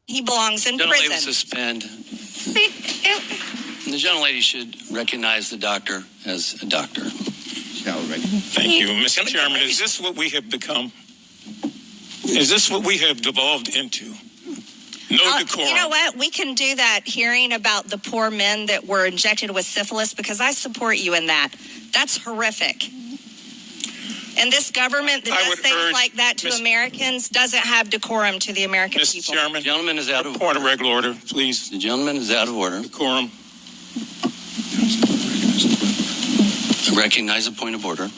He belongs in Gentlelady prison. will suspend. The gentlelady should recognize the doctor as a doctor. Thank you. Mr. Chairman, is this what we have become? Is this what we have devolved into? No decorum. You know what? We can do that hearing about the poor men that were injected with syphilis, because I support you in that. That's horrific. And this government that does things like that to Americans doesn't have decorum to the American people. Mr. Chairman, The gentleman is out of point of regular order, please. The gentleman is out of order. Decorum. I recognize a point of order.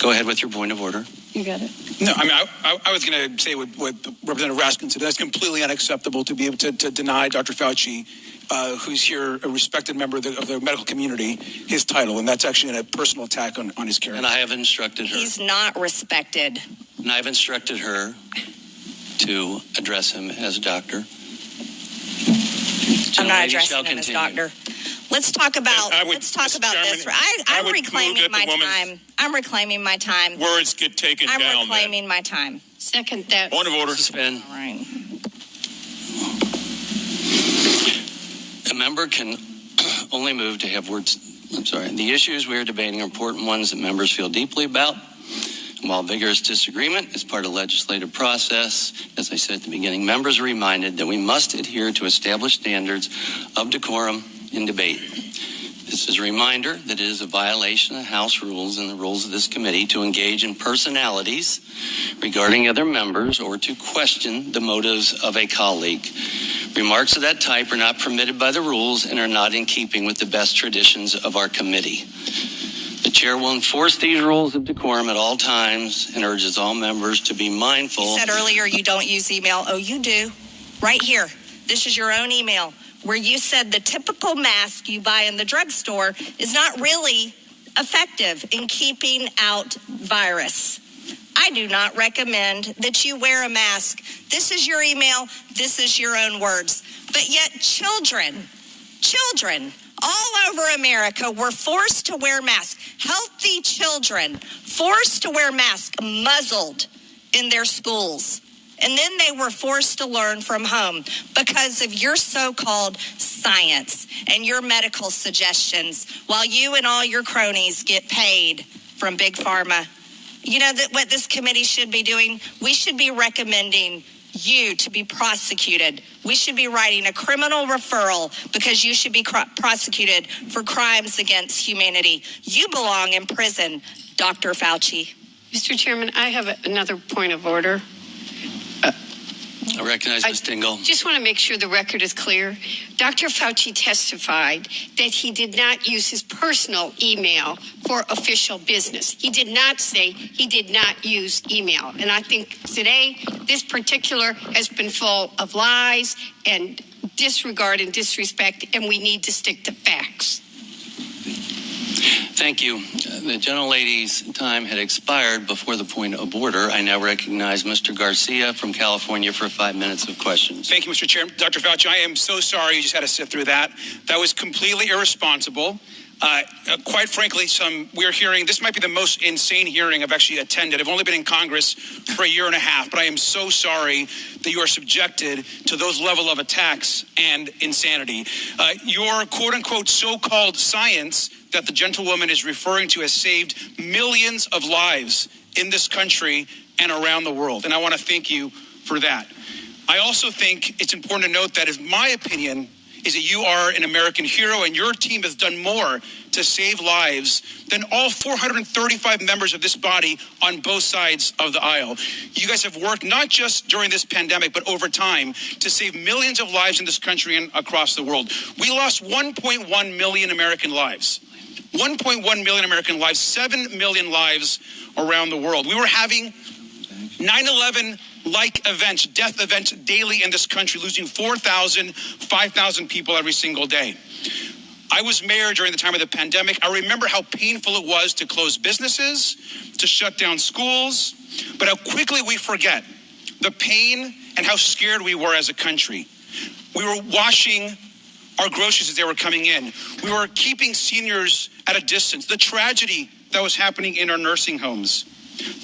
Go ahead with your point of order. You got it. No, I mean, I was going to say what Representative Raskin said. That's completely unacceptable to be able to deny Dr. Fauci, who's here, a respected member of the medical community, his title. And that's actually a personal attack on his character. And I have instructed her. He's not respected. And I've instructed her to address him as doctor. I'm not addressing him as doctor. Let's talk about this. I'm reclaiming my time. I'm reclaiming my time. Words get taken down. I'm reclaiming my time. Second that. Point of order. Suspend. All right. A member can only move to have words. I'm sorry. The issues we are debating are important ones that members feel deeply about. And while vigorous disagreement is part of the legislative process, as I said at the beginning, members are reminded that we must adhere to established standards of decorum in debate. This is a reminder that it is a violation of House rules and the rules of this committee to engage in personalities regarding other members or to question the motives of a colleague. Remarks of that type are not permitted by the rules and are not in keeping with the best traditions of our committee. The chair will enforce these rules of decorum at all times and urges all members to be mindful. You said earlier you don't use email. Oh, you do. Right here. This is your own email where you said the typical mask you buy in the drugstore is not really effective in keeping out virus. I do not recommend that you wear a mask. This is your email. This is your own words. But yet children all over America were forced to wear masks. Healthy children forced to wear masks, muzzled in their schools. And then they were forced to learn from home because of your so-called science and your medical suggestions, while you and all your cronies get paid from Big Pharma. You know that what this committee should be doing? We should be recommending you to be prosecuted. We should be writing a criminal referral because you should be prosecuted for crimes against humanity. You belong in prison, Dr. Fauci. Mr. Chairman, I have another point of order. I recognize Ms. Tingle. Just want to make sure the record is clear. Dr. Fauci testified that he did not use his personal email for official business. He did not say he did not use email. And I think today, this particular has been full of lies and disregard and disrespect, and we need to stick to facts. Thank you. The gentlelady's time had expired before the point of order. I now recognize Mr. Garcia from California for 5 minutes of questions. Thank you, Mr. Chairman. Dr. Fauci, I am so sorry you just had to sit through that. That was completely irresponsible. Quite frankly, we're hearing, this might be the most insane hearing I've actually attended. I've only been in Congress for a year and a half, but I am so sorry that you are subjected to those level of attacks and insanity. Your quote-unquote so-called science that the gentlewoman is referring to has saved millions of lives in this country and around the world, and I want to thank you for that. I also think it's important to note that, in my opinion, is that you are an American hero and your team has done more to save lives than all 435 members of this body on both sides of the aisle. You guys have worked not just during this pandemic, but over time to save millions of lives in this country and across the world. We lost 1.1 million American lives. 1.1 million American lives, 7 million lives around the world. We were having 9/11 like events, death events daily in this country, losing 4,000, 5,000 people every single day. I was mayor during the time of the pandemic. I remember how painful it was to close businesses, to shut down schools, but how quickly we forget the pain and how scared we were as a country. We were washing our groceries as they were coming in. We were keeping seniors at a distance. The tragedy that was happening in our nursing homes.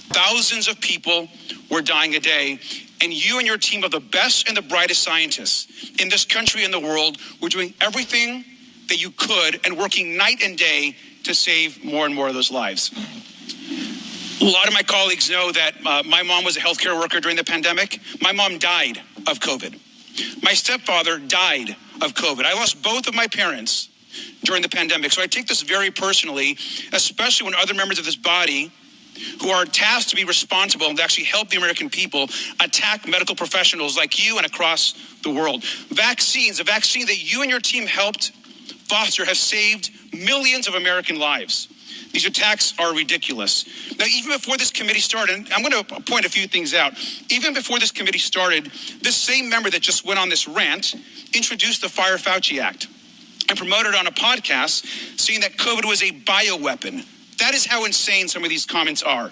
Thousands of people were dying a day, And you and your team of the best and the brightest scientists in this country and the world were doing everything that you could and working night and day to save more and more of those lives. A lot of my colleagues know that my mom was a healthcare worker during the pandemic. My mom died of COVID. My stepfather died of COVID. I lost both of my parents during the pandemic. So I take this very personally, especially when other members of this body who are tasked to be responsible and to actually help the American people attack medical professionals like you and across the world. Vaccines, a vaccine that you and your team helped foster, has saved millions of American lives. These attacks are ridiculous. Now, even before this committee started, and I'm going to point a few things out. Even before this committee started, this same member that just went on this rant introduced the Fire Fauci Act and promoted on a podcast saying that COVID was a bioweapon. That is how insane some of these comments are.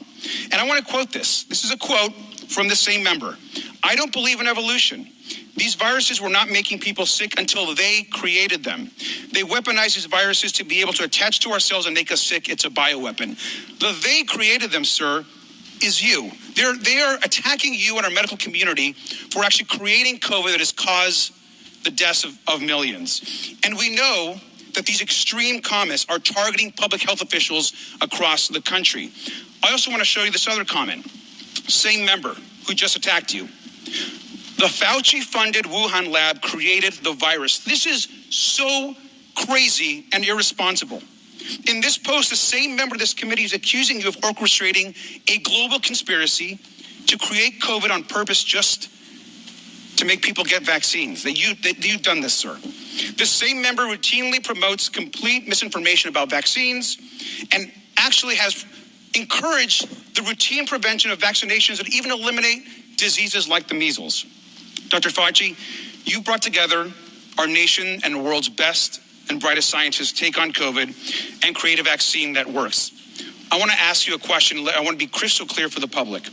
And I want to quote this. This is a quote from the same member. I don't believe in evolution. These viruses were not making people sick until they created them. They weaponize these viruses to be able to attach to our cells and make us sick. It's a bioweapon. The they created them, sir, is you. They are attacking you and our medical community for actually creating COVID that has caused the deaths of millions. And we know that these extreme comments are targeting public health officials across the country. I also want to show you this other comment. Same member who just attacked you. The Fauci-funded Wuhan lab created the virus. This is so crazy and irresponsible. In this post, the same member of this committee is accusing you of orchestrating a global conspiracy to create COVID on purpose just to make people get vaccines. That you've done this, sir. This same member routinely promotes complete misinformation about vaccines and actually has encouraged the routine prevention of vaccinations that even eliminate diseases like the measles. Dr. Fauci, you brought together our nation and the world's best and brightest scientists to take on COVID and create a vaccine that works. I want to ask you a question. I want to be crystal clear for the public.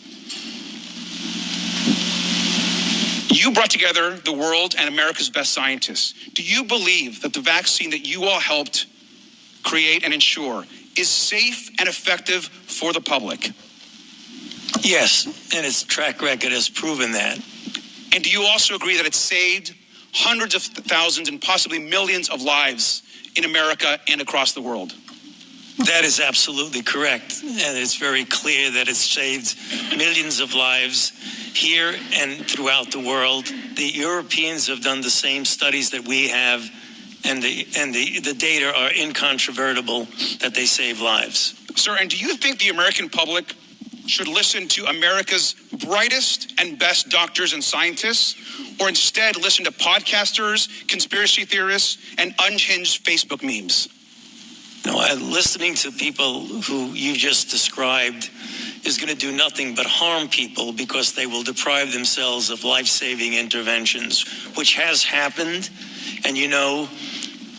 You brought together the world and America's best scientists. Do you believe that the vaccine that you all helped create and ensure is safe and effective for the public? Yes, and its track record has proven that. And do you also agree that it saved hundreds of thousands and possibly millions of lives in America and across the world? That is absolutely correct. And it's very clear that it's saved millions of lives here and throughout the world. The Europeans have done the same studies that we have, and the data are incontrovertible that they save lives. Sir, and do you think the American public should listen to America's brightest and best doctors and scientists, or instead listen to podcasters, conspiracy theorists, and unhinged Facebook memes? No, listening to people who you just described is going to do nothing but harm people because they will deprive themselves of life-saving interventions, which has happened. And you know,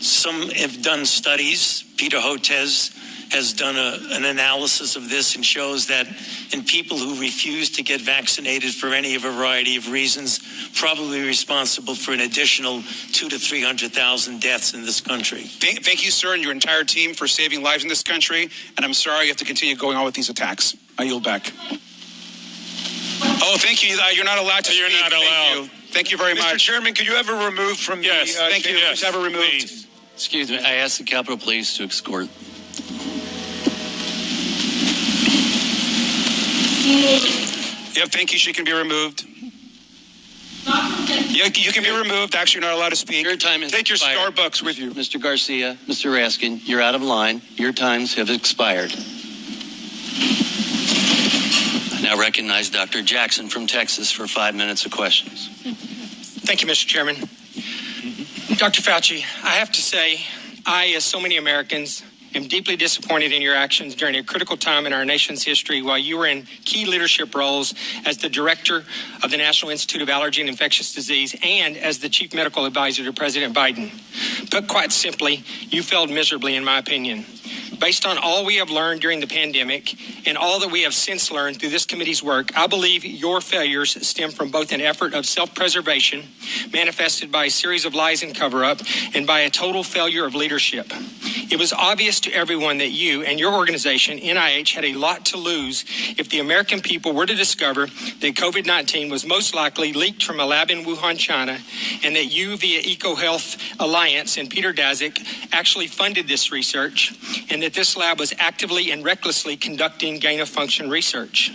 some have done studies. Peter Hotez has done an analysis of this and shows that in people who refuse to get vaccinated for any variety of reasons, probably responsible for an additional 200,000 to 300,000 deaths in this country. Thank you, sir, and your entire team for saving lives in this country. And I'm sorry you have to continue going on with these attacks. I yield back. Oh, thank you. You're not allowed to You're speak. not allowed. Thank you very Mr. much. Chairman, could you ever remove from Yes. the... Thank you. Yes, Please have it removed. please. Excuse me, I asked the Capitol Police to escort. Yep, thank you. She can be removed. You can be removed. Actually, you're not allowed to speak. Your time has Take your expired. Starbucks with you. Mr. Garcia, Mr. Raskin, you're out of line. Your times have expired. I now recognize Dr. Jackson from Texas for 5 minutes of questions. Thank you, Mr. Chairman. Dr. Fauci, I have to say, I, as so many Americans, am deeply disappointed in your actions during a critical time in our nation's history while you were in key leadership roles as the director of the National Institute of Allergy and Infectious Disease and as the chief medical advisor to President Biden. Put quite simply, you failed miserably, in my opinion. Based on all we have learned during the pandemic and all that we have since learned through this committee's work, I believe your failures stem from both an effort of self-preservation manifested by a series of lies and cover-up and by a total failure of leadership. It was obvious to everyone that you and your organization, NIH, had a lot to lose if the American people were to discover that COVID-19 was most likely leaked from a lab in Wuhan, China, and that you, via EcoHealth Alliance and Peter Daszak, actually funded this research, and that this lab was actively and recklessly conducting gain-of-function research.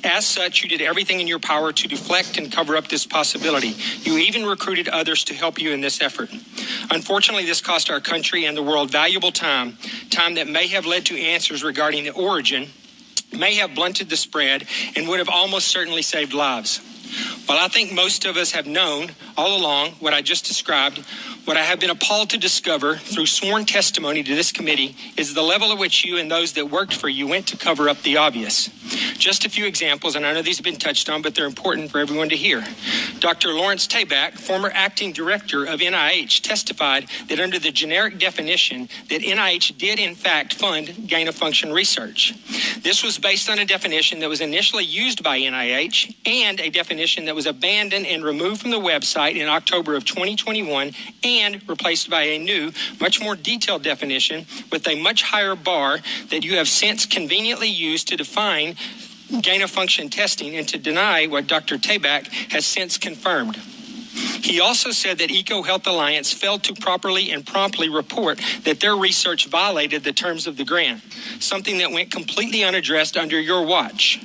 As such, you did everything in your power to deflect and cover up this possibility. You even recruited others to help you in this effort. Unfortunately, this cost our country and the world valuable time that may have led to answers regarding the origin, may have blunted the spread, and would have almost certainly saved lives. While I think most of us have known all along what I just described, what I have been appalled to discover through sworn testimony to this committee is the level at which you and those that worked for you went to cover up the obvious. Just a few examples, and I know these have been touched on, but they're important for everyone to hear. Dr. Lawrence Tabak, former acting director of NIH, testified that under the generic definition that NIH did in fact fund gain-of-function research. This was based on a definition that was initially used by NIH and a definition that was abandoned and removed from the website in October of 2021 and replaced by a new, much more detailed definition with a much higher bar that you have since conveniently used to define gain-of-function testing and to deny what Dr. Tabak has since confirmed. He also said that EcoHealth Alliance failed to properly and promptly report that their research violated the terms of the grant, something that went completely unaddressed under your watch.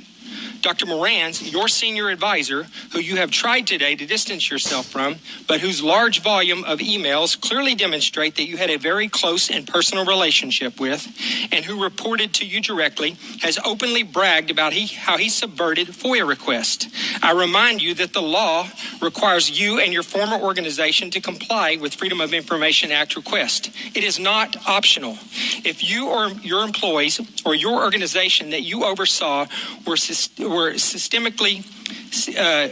Dr. Moran's, your senior advisor, who you have tried today to distance yourself from, but whose large volume of emails clearly demonstrate that you had a very close and personal relationship with, and who reported to you directly, has openly bragged about how he subverted FOIA requests. I remind you that the law requires you and your former organization to comply with Freedom of Information Act requests. It is not optional. If you or your employees or your organization that you oversaw were systemically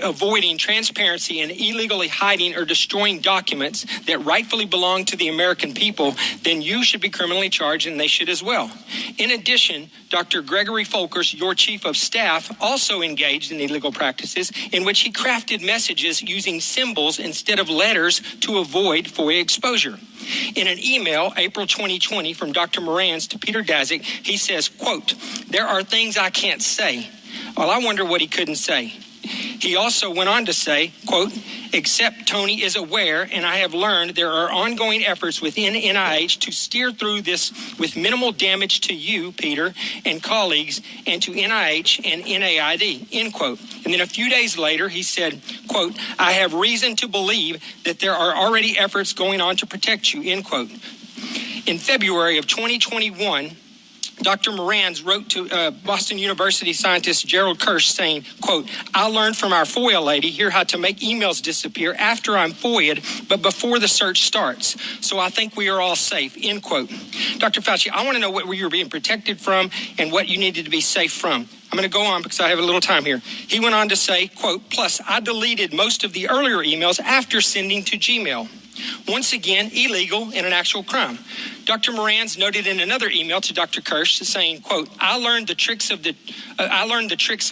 avoiding transparency and illegally hiding or destroying documents that rightfully belong to the American people, then you should be criminally charged, and they should as well. In addition, Dr. Gregory Folkers, your chief of staff, also engaged in illegal practices in which he crafted messages using symbols instead of letters to avoid FOIA exposure. In an email, April 2020, from Dr. Moran's to Peter Daszak, he says, quote, "There are things I can't say." Well, I wonder what he couldn't say. He also went on to say, quote, "Except Tony is aware, and I have learned there are ongoing efforts within NIH to steer through this with minimal damage to you, Peter, and colleagues, and to NIH and NAID," end quote. And then a few days later, he said, quote, "I have reason to believe that there are already efforts going on to protect you," end quote. In February of 2021, Dr. Moran's wrote to Boston University scientist Gerald Kirsch saying, quote, "I learned from our FOIA lady here how to make emails disappear after I'm FOIA'd, but before the search starts. So I think we are all safe," end quote. Dr. Fauci, I want to know what you were being protected from and what you needed to be safe from. I'm going to go on because I have a little time here. He went on to say, quote, "Plus, I deleted most of the earlier emails after sending to Gmail. Once again, illegal and an actual crime." Dr. Moran's noted in another email to Dr. Kirsch saying, quote, I learned the tricks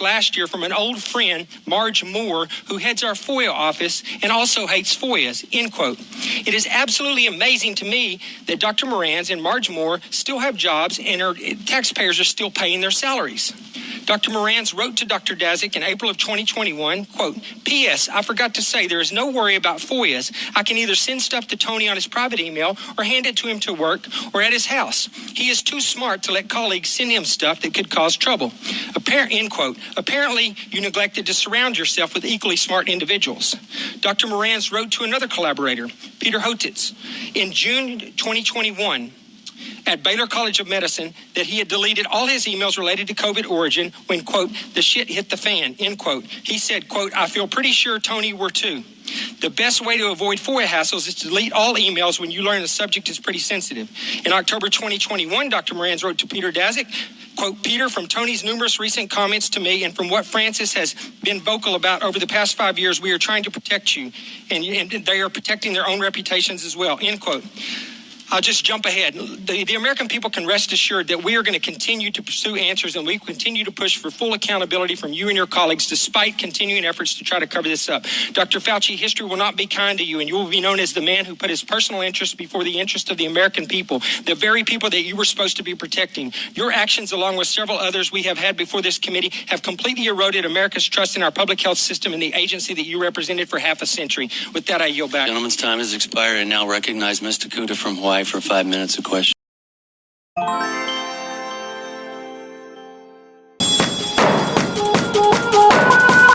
last year from an old friend, Marge Moore, who heads our FOIA office and also hates FOIAs," end quote. It is absolutely amazing to me that Dr. Moran's and Marge Moore still have jobs and our taxpayers are still paying their salaries. Dr. Moran's wrote to Dr. Daszak in April of 2021, quote, "P.S. I forgot to say there is no worry about FOIAs. I can either send stuff to Tony on his private email or hand it to him to work or at his house. He is too smart to let colleagues send him stuff that could cause trouble," end quote. Apparently, you neglected to surround yourself with equally smart individuals. Dr. Moran's wrote to another collaborator, Peter Hotitz, in June 2021, at Baylor College of Medicine, that he had deleted all his emails related to COVID origin when, quote, "the shit hit the fan," end quote. He said, quote, "I feel pretty sure Tony were too. The best way to avoid FOIA hassles is to delete all emails when you learn the subject is pretty sensitive." In October 2021, Dr. Moran's wrote to Peter Daszak, quote, "Peter, from Tony's numerous recent comments to me and from what Francis has been vocal about over the past 5 years, we are trying to protect you, and they are protecting their own reputations as well," end quote. I'll just jump ahead. The American people can rest assured that we are going to continue to pursue answers, and we continue to push for full accountability from you and your colleagues, despite continuing efforts to try to cover this up. Dr. Fauci, history will not be kind to you, and you will be known as the man who put his personal interest before the interest of the American people, the very people that you were supposed to be protecting. Your actions, along with several others we have had before this committee, have completely eroded America's trust in our public health system and the agency that you represented for half a century. With that, I yield back. Gentleman's time has expired. I now recognize Ms. Takuda from Hawaii for 5 minutes of question.